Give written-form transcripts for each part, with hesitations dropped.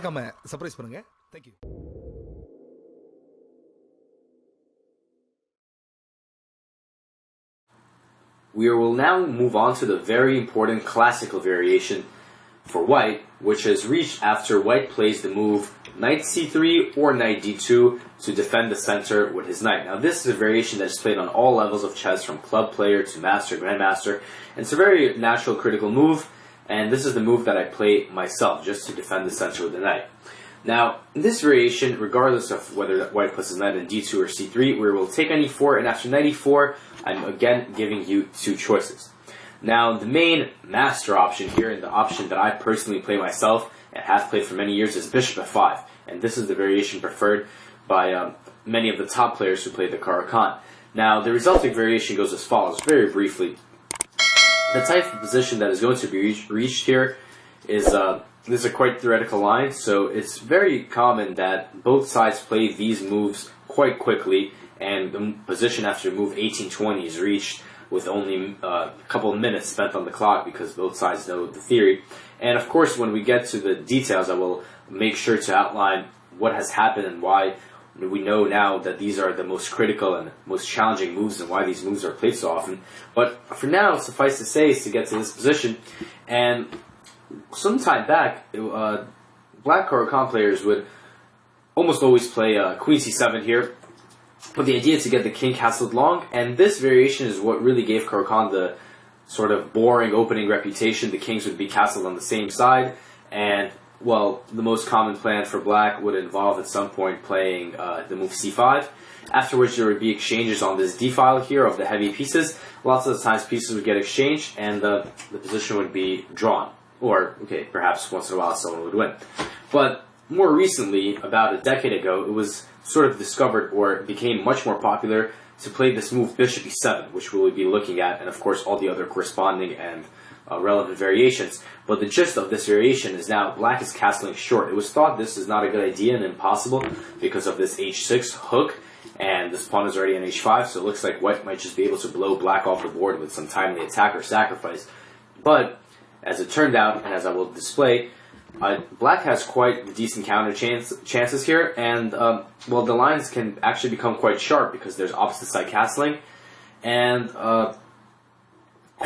மறக்காம சர்ப்ரைஸ் பண்ணுங்க. Thank you. We will now move on to the very important classical variation for white, which is reached after white plays the move knight c3 or knight d2 to defend the center with his knight. Now this is a variation that is played on all levels of chess, from club player to master, grandmaster, and it's a very natural critical move, and this is the move that I play myself, just to defend the center with the knight. Now, in this variation, regardless of whether white puts his knight in d2 or c3, we will take knight e4, and after knight e4, I'm again giving you two choices. Now, the main master option here, and the option that I personally play myself and have played for many years, is bishop f5, and this is the variation preferred by many of the top players who play the Caro-Kann. Now, the resulting variation goes as follows, very briefly. The type of position that is going to be reached here is this is a quite theoretical line, so it's very common that both sides play these moves quite quickly, and the position after move 1820 is reached with only a couple of minutes spent on the clock, because both sides know the theory. And of course, when we get to the details, I will make sure to outline what has happened and why we know now that these are the most critical and most challenging moves, and why these moves are played so often. But for now, suffice to say, is to get to this position. And some time back, black Caro-Kann players would almost always play queen c7 here, with the idea to get the king castled long, and this variation is what really gave Caro-Kann the sort of boring opening reputation. The kings would be castled on the same side, and, well, the most common plan for black would involve at some point playing the move c5. Afterwards, there would be exchanges on this d-file here of the heavy pieces. Lots of the times pieces would get exchanged, and the position would be drawn. Or, okay, perhaps once in a while someone would win. But more recently, about a decade ago, it was sort of discovered, or became much more popular, to play this move bishop e7, which we will be looking at, and of course all the other corresponding and relevant variations. But the gist of this variation is now black is castling short. It was thought this is not a good idea and impossible because of this h6 hook, and this pawn is already on h5, so it looks like white might just be able to blow black off the board with some timely attack or sacrifice. But as it turned out, and as I will display, black has quite decent counter chances here, and well, the lines can actually become quite sharp because there's opposite side castling, and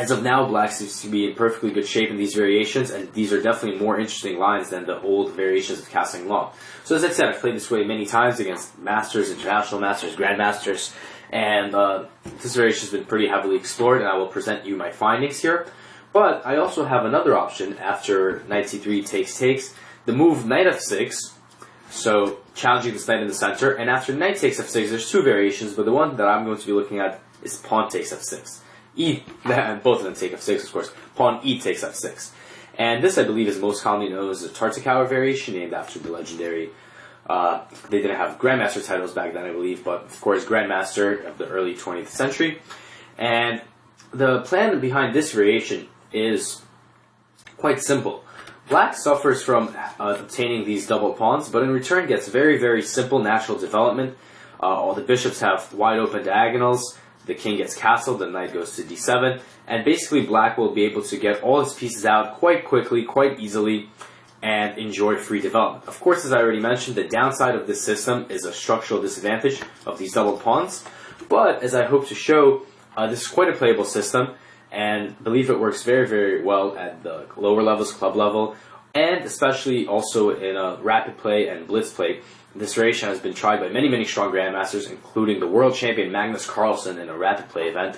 as of now, black seems to be in perfectly good shape in these variations, and these are definitely more interesting lines than the old variations of castling long. So as I said, I've played this way many times against masters, international masters, grandmasters, and this variation has been pretty heavily explored, and I will present you my findings here. But I also have another option after knight c3 takes, the move knight f6, so challenging this knight in the center, and after knight takes f6, there's two variations, but the one that I'm going to be looking at is pawn takes f6. Both of them take f6, of course. Pawn e takes f6. And this, I believe, is most commonly known as the Tartakower variation, named after the legendary, they didn't have grandmaster titles back then, I believe, but of course grandmaster of the early 20th century. And the plan behind this variation is quite simple. Black suffers from obtaining these double pawns, but in return gets very, very simple natural development. All the bishops have wide open diagonals, the king gets castled, the knight goes to d7, and basically black will be able to get all his pieces out quite quickly, quite easily, and enjoy free development. Of course, as I already mentioned, the downside of this system is a structural disadvantage of these double pawns, but as I hope to show, this is quite a playable system, and believe it works very, very well at the lower levels, club level, and especially also in a rapid play and blitz play. This variation has been tried by many, many strong grandmasters, including the world champion Magnus Carlsen in a rapid play event.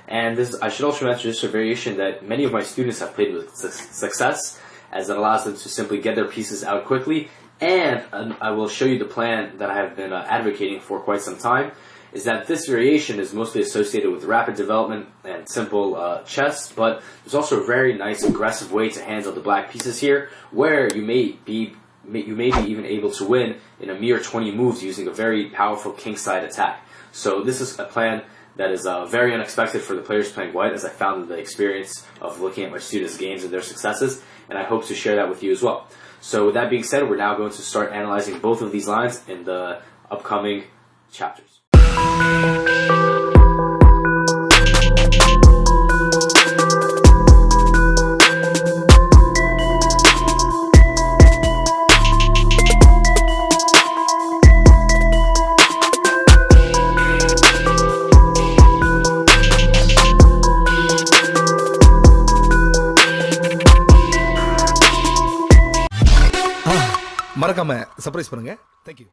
And this, I should also mention, this is a variation that many of my students have played with success, as it allows them to simply get their pieces out quickly. And I will show you the plan that I have been advocating for quite some time, is that this variation is mostly associated with rapid development and simple chess, but there's also a very nice aggressive way to handle the black pieces here, where you may be even able to win in a mere 20 moves using a very powerful kingside attack. So this is a plan that is very unexpected for the players playing white, as I found in the experience of looking at my students' games and their successes, and I hope to share that with you as well. So with that being said, we're now going to start analyzing both of these lines in the upcoming chapters. மறக்காம surprise பண்ணுங்க. Thank you.